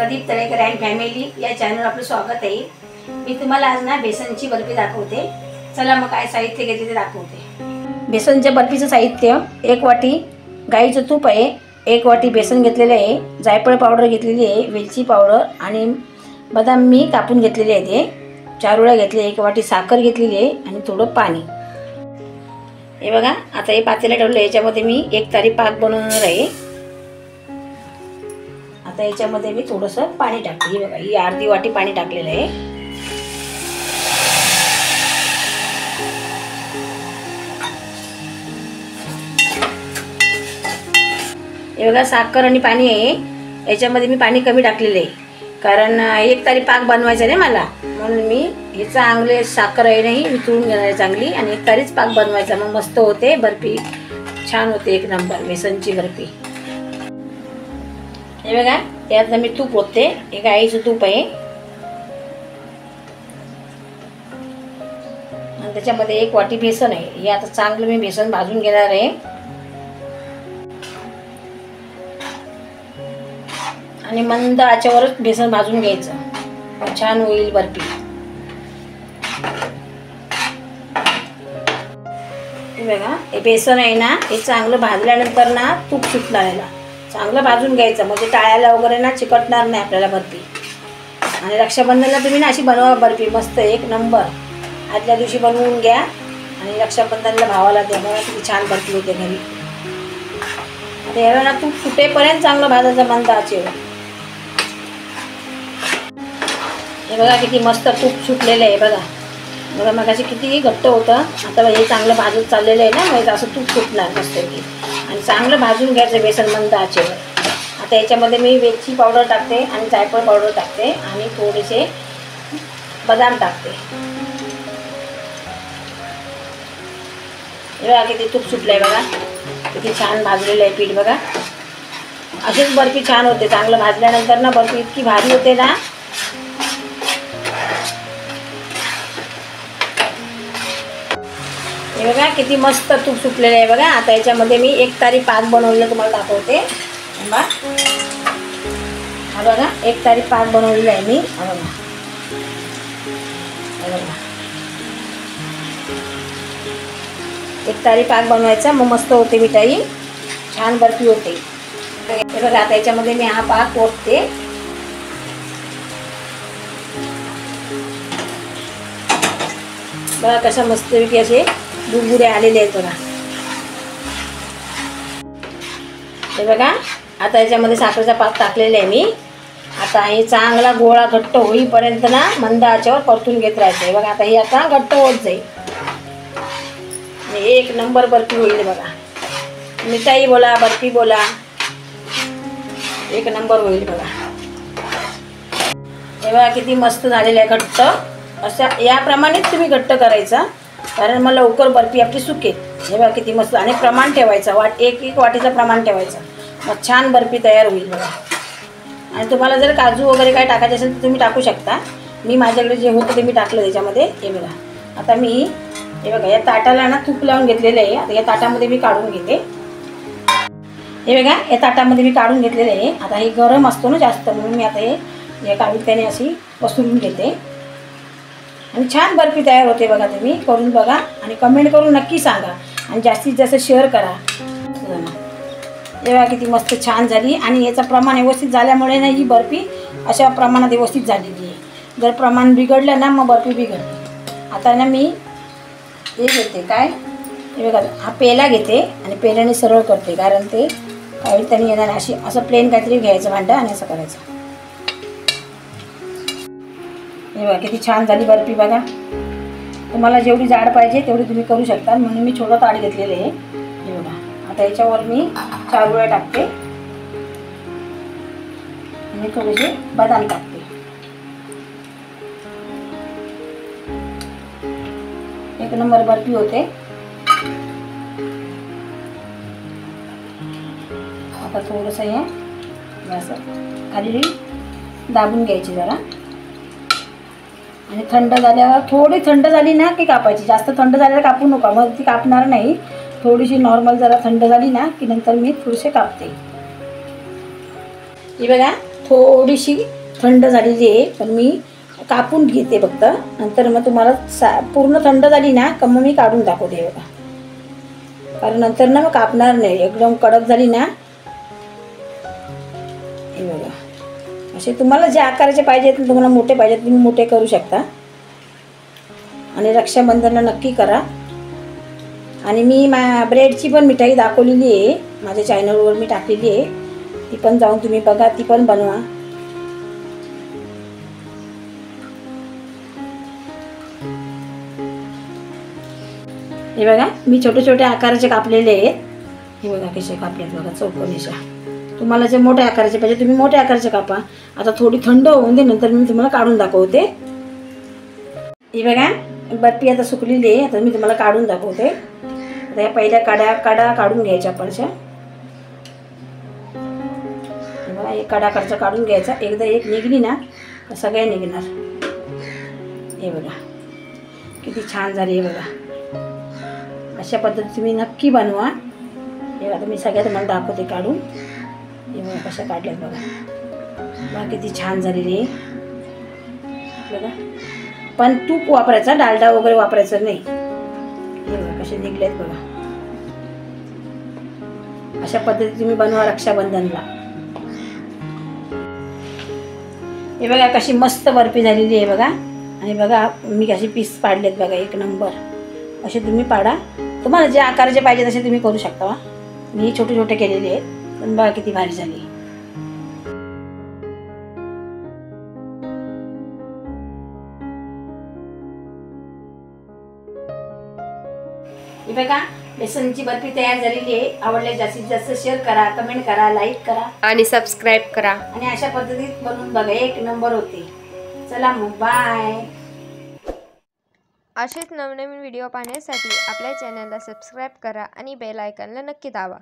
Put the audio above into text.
Pradeep Talekar and family या channel आपलं स्वागत आहे। मी तुम्हाला आज ना बेसनची बर्फी दाखवते। चला मग काय साहित्य घेतले ते दाखवते। बेसनच्या बर्फीचं साहित्य 1 वाटी गाईचं तूप आहे, 1 वाटी बेसन घेतलेले आहे, जायफळ पावडर घेतलेली आहे, वेलची पावडर आणि बदाम मी कापून घेतलेले आहेत, हे 4 वेळा घेतले, 1 वाटी साखर घेतलेली आहे आणि थोडं पाणी। हे बघा आता हे पातेलं ठेवलं, याच्यामध्ये मी 1 तारी पाक बनवणार आहे। आता याच्यामध्ये मी थोडंसं पाणी टाकते। हे बघा ही अर्धी वाटी पाणी टाकलेलं आहे। हे बघा साखर आणि पाणी आहे, याच्यामध्ये मी पाणी कमी टाकलेलं आहे कारण 1 तारी पाक बनवायचा नाही मला, म्हणून मी हे चांगले साखर आहे नाही वितळून घेणार आहे चांगली आणि 1 तारीच पाक बनवायचा, मग मस्त होते बर्फी, छान होते 1 नंबर बेसनची बर्फी। हे बघा यात मी तूप ओतते, हे गाईचं तूप आहे आणि त्याच्यामध्ये 1 वाटी बेसन आहे। हे आता चांगलं मी बेसन भाजून घेणार आहे आणि मंद आचेवरच बेसन भाजून घ्यायचं, छान होईल बर्फी। हे बघा हे बेसन आहे ना, हे चांगलं भाजल्यानंतर ना तूप सुटणार आहे, चांगलं भाजून घ्यायचं म्हणजे टाळ्याला वगैरे ना चिकटणार नाही आपल्याला बर्फी। आणि रक्षाबंधनला तुम्ही ना अशी बनवा बर्फी, मस्त 1 नंबर। आदल्या दिवशी बनवून घ्या आणि रक्षाबंधनला भावाला द्या, बघा किती छान बर्फी होते घरी। आता याला ना तूप सुटेपर्यंत चांगलं भाजायचं मंद आचेवर। हे बघा किती मस्त तूप सुटलेलं आहे, बघा बघा मगाशी किती घट्ट होतं, आता हे चांगलं भाजून चाललेलं आहे ना, म्हणजे असं तूप सुटणार मस्त आणि चांगलं भाजून घ्यायचं बेसन मंद आचेवर। आता याच्यामध्ये मी वेलची पावडर टाकते आणि जायफळ पावडर टाकते आणि थोडेसे बदाम टाकते। हे बघा किती तूप सुटलं आहे, बघा किती छान भाजलेलं आहे पीठ, बघा अशीच बर्फी छान होते, चांगलं भाजल्यानंतर ना बर्फी इतकी भारी होते ना। हे बघा किती मस्त तूप सुटलेलं आहे, बघा आता याच्यामध्ये मी 1 तारी पाक बनवलेलं तुम्हाला दाखवते। हा बघा 1 तारी पाक बनवलेला आहे मी, हा बघा 1 तारी पाक बनवायचा, मग मस्त होते मिठाई, छान बर्फी होते। हे बघा आता याच्यामध्ये मी हा पाक ओतते। बघा कशा मस्तपैकी असे बुडबुडे आलेले आहेत, बघा हे बघा आता याच्यामध्ये साखरेचा पाक टाकलेला आहे मी। आता हे चांगला गोळा घट्ट होईपर्यंत ना मंद आचेवर परतून घेत राहायचं आहे, बघा आता हे आता घट्ट होत जाईल, 1 नंबर बर्फी होईल, बघा मिठाई बोला बर्फी बोला 1 नंबर होईल, बघा हे बघा किती मस्त झालेलं आहे घट्ट। अशा याप्रमाणेच तुम्ही घट्ट करायचा कारण मग लवकर बर्फी आपली सुकेल। हे बघा किती मस्त, आणि प्रमाण ठेवायचं, 1 वाटीचं प्रमाण ठेवायचं, मग छान बर्फी तयार होईल, बघा। आणि तुम्हाला जर काजू वगैरे काय टाकायचे असेल तर तुम्ही टाकू शकता, मी माझ्याकडे जे होतं ते मी टाकलं त्याच्यामध्ये। हे बघा आता मी हे बघा या ताटाला ना तूप लावून घेतलेलं आहे, आता या ताटामध्ये मी काढून घेते। हे बघा या ताटामध्ये मी काढून घेतलेलं आहे, आता हे गरम असतो ना जास्त, म्हणून मी आता हे काढून त्याने अशी पसरून घेते आणि छान बर्फी तयार होते, बघा तुम्ही करून बघा आणि कमेंट करून नक्की सांगा आणि जास्तीत जास्त शेअर करा। हे बघा किती मस्त छान झाली आणि याचं प्रमाण व्यवस्थित झाल्यामुळे ना ही बर्फी अशा प्रमाणात व्यवस्थित झालेली आहे। जर प्रमाण बिघडलं ना मग बर्फी बिघडते। आता ना मी हे घेते काय, हे बघा हा पेला घेते आणि पेल्याने सरळ करते कारण ते काही त्यांनी येणार अशी, असं प्लेन काहीतरी घ्यायचं भांडं आणि असं करायचं। हे बघा किती छान झाली बर्फी, बघा तुम्हाला जेवढी जाड पाहिजे तेवढी तुम्ही करू शकता, म्हणून मी छोटं ताट घेतलेलं आहे। हे बघा आता याच्यावर मी 4 वेळा टाकते आणि थोडेसे बदाम टाकते। एक नंबर बर्फी होते। आता थोडंसं हे असं खाली दाबून घ्यायची जरा आणि थंड झाल्यावर, थोडी थंड झाली ना की कापायची, जास्त थंड झाल्यावर कापू नका, मग ती कापणार नाही। थोडीशी नॉर्मल जरा थंड झाली ना की नंतर मी थोडेसे कापते। ही बघा थोडीशी थंड झालेली आहे, पण मी कापून घेते फक्त. नंतर मग तुम्हाला पूर्ण थंड झाली ना का मग मी काढून दाखवते बघा. कारण नंतर ना मग कापणार नाही, एकदम कडक झाली ना. हे बघा असे तुम्हाला जे आकाराचे पाहिजेत, तुम्हाला मोठे पाहिजेत तुम्ही मोठे करू शकता. आणि रक्षाबंधनला नक्की करा. आणि मी ब्रेडची पण मिठाई दाखवलेली आहे माझ्या चॅनलवर, मी टाकलेली आहे, ती पण जाऊन तुम्ही बघा, ती पण बनवा. हे बघा मी छोटे छोटे आकाराचे कापलेले आहेत. हे बघा कसे कापलेत बघा, चौकोनीच्या. तुम्हाला जे मोठ्या आकाराचे पाहिजे तुम्ही मोठ्या आकाराचे कापा. आता थोडी थंड होऊन दे, नंतर मी तुम्हाला काढून दाखवते. हे बघा बर्फी आता सुकलेली आहे, आता मी तुम्हाला काढून दाखवते. आता या पहिल्या कडा काढून घ्यायच्या आपण अशा. बघा एक कडा काढून घ्यायचा. एकदा एक निघली ना तर सगळ्या निघणार. हे बघा किती छान झाली. हे बघा अशा पद्धतीने तुम्ही नक्की बनवा. हे बघा मी सगळ्या तुम्हाला दाखवते काढून. हे बघा कशा काढल्यात बघा. बघा किती छान झालेली आहे बघा. पण तूप वापरायचा, डालडा वगैरे वापरायचं नाही. हे बघा कसे निघलेत बघा. अशा पद्धतीने तुम्ही बनवा रक्षाबंधनला. हे बघा कशी मस्त बर्फी झालेली आहे बघा. आणि बघा मी कशी पीस पाडलेत बघा, एक नंबर. असे तुम्ही पाडा, तुम्हाला जे आकाराचे पाहिजे तसे तुम्ही करू शकता. मी छोटे छोटे केलेले आहेत, पण बघा किती भारी झाली. हे बघा बेसनची बर्फी तयार झालेली आहे. आवडल्यास जास्तीत जास्त शेअर करा, कमेंट करा, लाईक करा आणि सबस्क्राईब करा. आणि अशा पद्धतीत बनवून बघा, एक नंबर होते. चला मग बाय. असेच नवनवीन व्हिडिओ पाहण्यासाठी आपल्या चॅनलला सबस्क्राईब करा आणि बेल आयकॉनला नक्की दाबा.